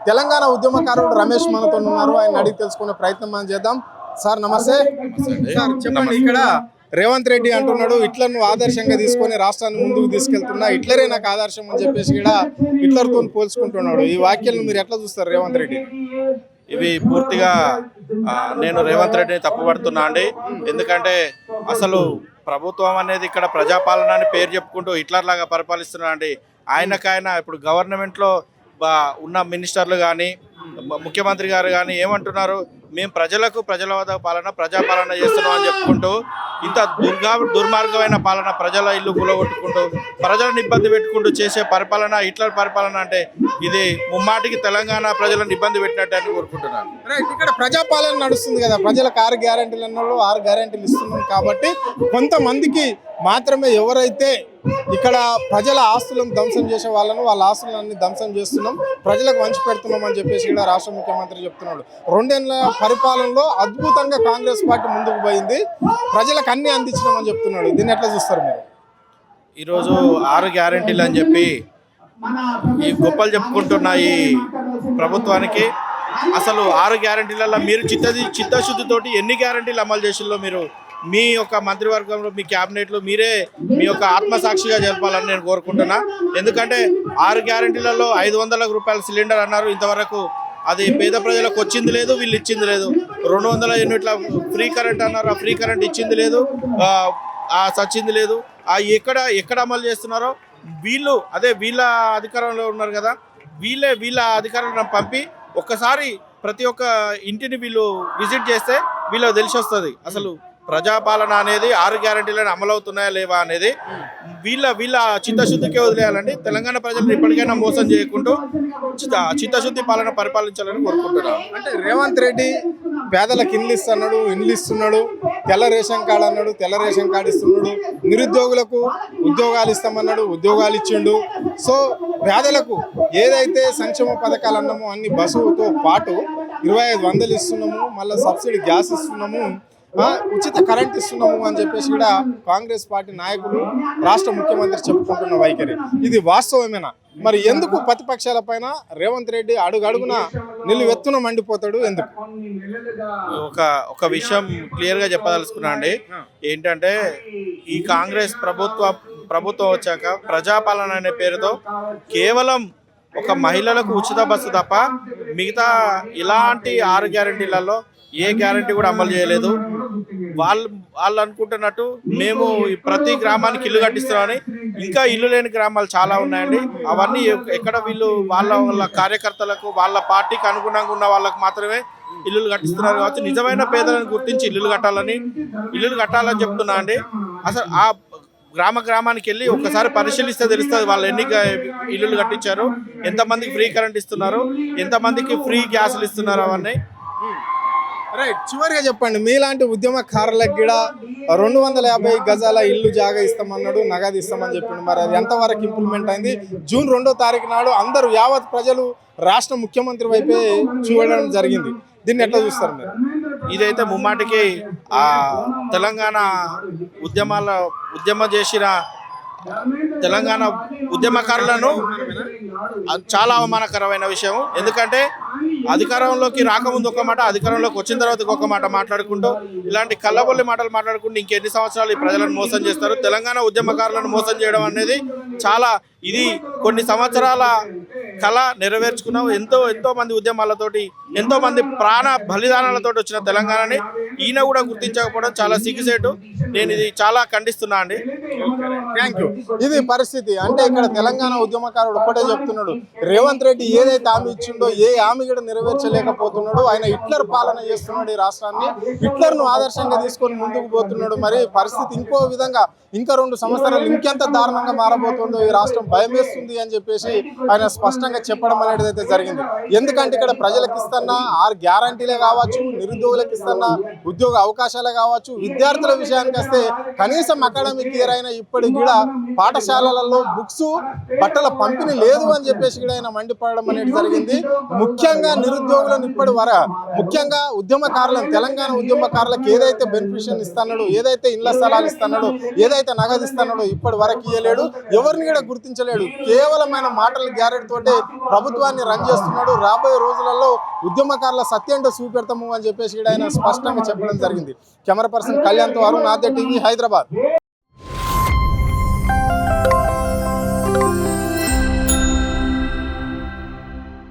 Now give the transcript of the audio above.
తెలంగాణ ఉద్యమకారుడు రమేష్ మనతో ఉన్నారు. ఆయన అడిగి తెలుసుకునే ప్రయత్నం మనం చేద్దాం. సార్ నమస్తే. సార్ చెప్పండి, ఇక్కడ రేవంత్ రెడ్డి అంటున్నాడు హిట్లర్ను ఆదర్శంగా తీసుకొని రాష్ట్రాన్ని ముందుకు తీసుకెళ్తున్నా, హిట్లరే నాకు ఆదర్శం అని చెప్పేసి కూడా హిట్లర్తో పోల్చుకుంటున్నాడు. ఈ వ్యాఖ్యలను మీరు ఎట్లా చూస్తారు రేవంత్ రెడ్డి? ఇవి పూర్తిగా నేను రేవంత్ రెడ్డిని తప్పుపడుతున్నా అండి. ఎందుకంటే అసలు ప్రభుత్వం అనేది ఇక్కడ ప్రజాపాలన అని పేరు చెప్పుకుంటూ హిట్లర్ లాగా పరిపాలిస్తున్నా అండి. ఆయనకైనా ఇప్పుడు గవర్నమెంట్లో ఉన్న మినిస్టర్లు కానీ ముఖ్యమంత్రి గారు కానీ ఏమంటున్నారు, మేము ప్రజల వద్ద ప్రజాపాలన చేస్తున్నాం అని చెప్పుకుంటూ ఇంత దుర్మార్గమైన పాలన, ప్రజల ఇల్లు కూలగొట్టుకుంటూ ప్రజలను ఇబ్బంది పెట్టుకుంటూ చేసే పరిపాలన హిట్లర్ పరిపాలన అంటే ఇది ముమ్మాటికి తెలంగాణ ప్రజలను ఇబ్బంది పెట్టినట్టు అని కోరుకుంటున్నాను. ఇక్కడ ప్రజాపాలన నడుస్తుంది కదా, ప్రజలకు 6 గ్యారెంటీలు అన్నాడు, 6 గ్యారెంటీలు ఇస్తున్నాం కాబట్టి కొంతమందికి మాత్రమే ఎవరైతే ఇక్కడ ప్రజల ఆస్తులను ధ్వంసం చేసే వాళ్ళను వాళ్ళ ఆస్తులన్నీ ధ్వంసం చేస్తున్నాం, ప్రజలకు వంచి పెడుతున్నాం అని చెప్పేసి కూడా రాష్ట్ర ముఖ్యమంత్రి చెప్తున్నాడు. 2 ఏళ్ల పరిపాలనలో అద్భుతంగా కాంగ్రెస్ పార్టీ ముందుకు పోయింది, ప్రజలకు అన్ని అందించినామని చెప్తున్నాడు. దీన్ని ఎట్లా చూస్తారు మీరు? ఈరోజు 6 గ్యారెంటీలు అని చెప్పి ఈ గొప్పలు చెప్పుకుంటున్న ఈ ప్రభుత్వానికి అసలు 6 గ్యారెంటీలలో మీరు చిత్తశుద్ధితోటి ఎన్ని గ్యారెంటీలు అమలు చేసిందో మీరు మీ యొక్క మంత్రివర్గంలో మీ క్యాబినెట్లో మీరే మీ యొక్క ఆత్మసాక్షిగా జరపాలని నేను కోరుకుంటున్నా. ఎందుకంటే 6 గ్యారెంటీలలో 500 రూపాయల సిలిండర్ అన్నారు, ఇంతవరకు అది పేద ప్రజలకు వచ్చింది లేదు, వీళ్ళు ఇచ్చింది లేదు. 200 యూనిట్ల ఫ్రీ కరెంట్ అన్నారు, ఆ ఫ్రీ కరెంట్ ఇచ్చింది లేదు, సచ్చింది లేదు. ఎక్కడ అమలు చేస్తున్నారో వీళ్ళు వీళ్ళ అధికారంలో ఉన్నారు కదా, వీళ్ళ అధికారంలో పంపి ఒక్కసారి ప్రతి ఒక్క ఇంటిని వీళ్ళు విజిట్ చేస్తే వీళ్ళకి తెలిసి వస్తుంది అసలు ప్రజాపాలన అనేది 6 గ్యారెంటీలను అమలవుతున్నాయా లేవా అనేది. వీళ్ళ చిత్తశుద్ధికే వదిలేయాలండి. తెలంగాణ ప్రజలను ఇప్పటికైనా మోసం చేయకుండా చిత్తశుద్ధి పాలన పరిపాలించాలని కోరుకుంటున్నాను. అంటే రేవంత్ రెడ్డి పేదలకు ఇండ్లు ఇస్తున్నాడు, తెల్ల రేషన్ కార్డు అన్నాడు, తెల్ల రేషన్ కార్డు ఇస్తున్నాడు, నిరుద్యోగులకు ఉద్యోగాలు ఇస్తామన్నాడు, ఉద్యోగాలు ఇచ్చిండు. సో పేదలకు ఏదైతే సంక్షేమ పథకాలు అన్నామో అన్ని బస్సుతో పాటు 2500 ఇస్తున్నాము, మళ్ళీ సబ్సిడీ గ్యాస్ ఇస్తున్నాము, ఉచిత కరెంట్ ఇస్తున్నాము అని చెప్పేసి కూడా కాంగ్రెస్ పార్టీ నాయకులు రాష్ట్ర ముఖ్యమంత్రి చెప్పుకుంటున్న వైఖరి ఇది వాస్తవమేనా? మరి ఎందుకు ప్రతిపక్షాల పైన రేవంత్ రెడ్డి అడుగడుగున నిలువెత్తున మండిపోతాడు? ఎందుకు? ఒక విషయం క్లియర్గా చెప్పదలుచుకున్నా అండి. ఏంటంటే ఈ కాంగ్రెస్ ప్రభుత్వం వచ్చాక ప్రజాపాలన అనే పేరుతో కేవలం ఒక మహిళలకు ఉచిత బస్సు తప్ప మిగతా ఇలాంటి 6 గ్యారెంటీలలో ఏ గ్యారెంటీ కూడా అమలు చేయలేదు. వాళ్ళు అనుకుంటున్నట్టు మేము ప్రతి గ్రామానికి ఇల్లు కట్టిస్తున్నామని. ఇంకా ఇల్లు లేని గ్రామాలు చాలా ఉన్నాయండి. అవన్నీ ఎక్కడ వీళ్ళు వాళ్ళ కార్యకర్తలకు వాళ్ళ పార్టీకి అనుగుణంగా ఉన్న వాళ్ళకు మాత్రమే ఇల్లులు కట్టిస్తున్నారు. కాబట్టి నిజమైన పేదలను గుర్తించి ఇల్లులు కట్టాలని చెప్తున్నా అండి. అసలు ఆ గ్రామానికి వెళ్ళి ఒకసారి పరిశీలిస్తే తెలుస్తుంది వాళ్ళు ఎన్ని ఇల్లులు కట్టించారు, ఎంతమందికి ఫ్రీ కరెంట్ ఇస్తున్నారు, ఎంతమందికి ఫ్రీ గ్యాసులు ఇస్తున్నారు అవన్నీ. రైట్, చివరిగా చెప్పండి, మీలాంటి ఉద్యమకారులకు కూడా 250 గజాల ఇల్లు జాగా ఇస్తామన్నాడు, నగదు ఇస్తామని చెప్పిండు. మరి అది ఎంతవరకు ఇంప్లిమెంట్ అయింది? జూన్ 2వ తారీఖు నాడు అందరూ యావత్ ప్రజలు రాష్ట్ర ముఖ్యమంత్రి వైపే చూడడం జరిగింది. దీన్ని ఎట్లా చూస్తారు మీరు? ఇదైతే ముమ్మాటికి తెలంగాణ ఉద్యమం చేసిన తెలంగాణ ఉద్యమకారులను చాలా అవమానకరమైన విషయం. ఎందుకంటే అధికారంలోకి రాకముందు ఒక మాట, అధికారంలోకి వచ్చిన తర్వాత ఒక మాట మాట్లాడుకుంటూ ఇలాంటి కళ్ళబొల్లి మాటలు మాట్లాడుకుంటూ ఇంకెన్ని సంవత్సరాలు ఈ ప్రజలను మోసం చేస్తారు? తెలంగాణ ఉద్యమకారులను మోసం చేయడం అనేది చాలా ఇది కొన్ని సంవత్సరాల కళ నెరవేర్చుకున్నాం. ఎంతో మంది ఉద్యమాలతోటి, ఎంతో మంది ప్రాణ బలిదానాలతోటి వచ్చిన తెలంగాణని ఈయన కూడా గుర్తించకపోవడం చాలా సిగ్గుసేటు. నేను ఇది చాలా ఖండిస్తున్నా అండి. Thank you. ఇది పరిస్థితి. అంటే ఇక్కడ తెలంగాణ ఉద్యమకారుడు ఒక్కటే చెప్తున్నాడు, రేవంత్ రెడ్డి ఏదైతే హామీ ఇచ్చిండో ఏ హామీ కూడా నెరవేర్చలేకపోతున్నాడు. ఆయన హిట్లర్ పాలన చేస్తున్నాడు, ఈ రాష్ట్రాన్ని హిట్లర్ను ఆదర్శంగా తీసుకొని ముందుకు పోతున్నాడు. మరి పరిస్థితి ఇంకో విధంగా ఇంకా 2 సంవత్సరాలు ఇంకెంత దారుణంగా మారబోతుందో ఈ రాష్ట్రం భయం వేస్తుంది అని చెప్పేసి ఆయన స్పష్టంగా చెప్పడం అనేది అయితే జరిగింది. ఎందుకంటే ఇక్కడ ప్రజలకు ఇస్తున్న 6 గ్యారంటీలే కావచ్చు, నిరుద్యోగులకు ఇస్తున్న ఉద్యోగ అవకాశాలే కావచ్చు, విద్యార్థుల విషయానికి వస్తే కనీసం అకాడమిక్ ఇయర్ అయినా ఇప్పటికి కూడా పాఠశాలలలో బుక్స్ బట్టల పంపిణీ లేదు అని చెప్పేసి కూడా ఆయన మండిపడడం అనేది జరిగింది. ముఖ్యంగా నిరుద్యోగులను ముఖ్యంగా ఉద్యమకారులను, తెలంగాణ ఉద్యమకారులకు ఏదైతే బెనిఫిషియల్ ఇస్తున్నాడో, ఏదైతే ఇళ్ల స్థలాలు ఇస్తున్నాడో, ఏదైతే నగదు ఇస్తున్నాడో ఇప్పటి వరకు ఇవ్వలేడు, ఎవరిని కూడా గుర్తించలేడు. కేవలమైన మాటల గ్యారెంటీ తోటే ప్రభుత్వాన్ని రన్ చేస్తున్నాడు. రాబోయే రోజులలో ఉద్యమకారుల సత్యంటో చూపెడతాము అని చెప్పేసి ఆయన స్పష్టంగా చెప్పడం జరిగింది. కెమెరా పర్సన్ కళ్యాణ్తో అరుణ్, ఆద్య టీవీ, హైదరాబాద్.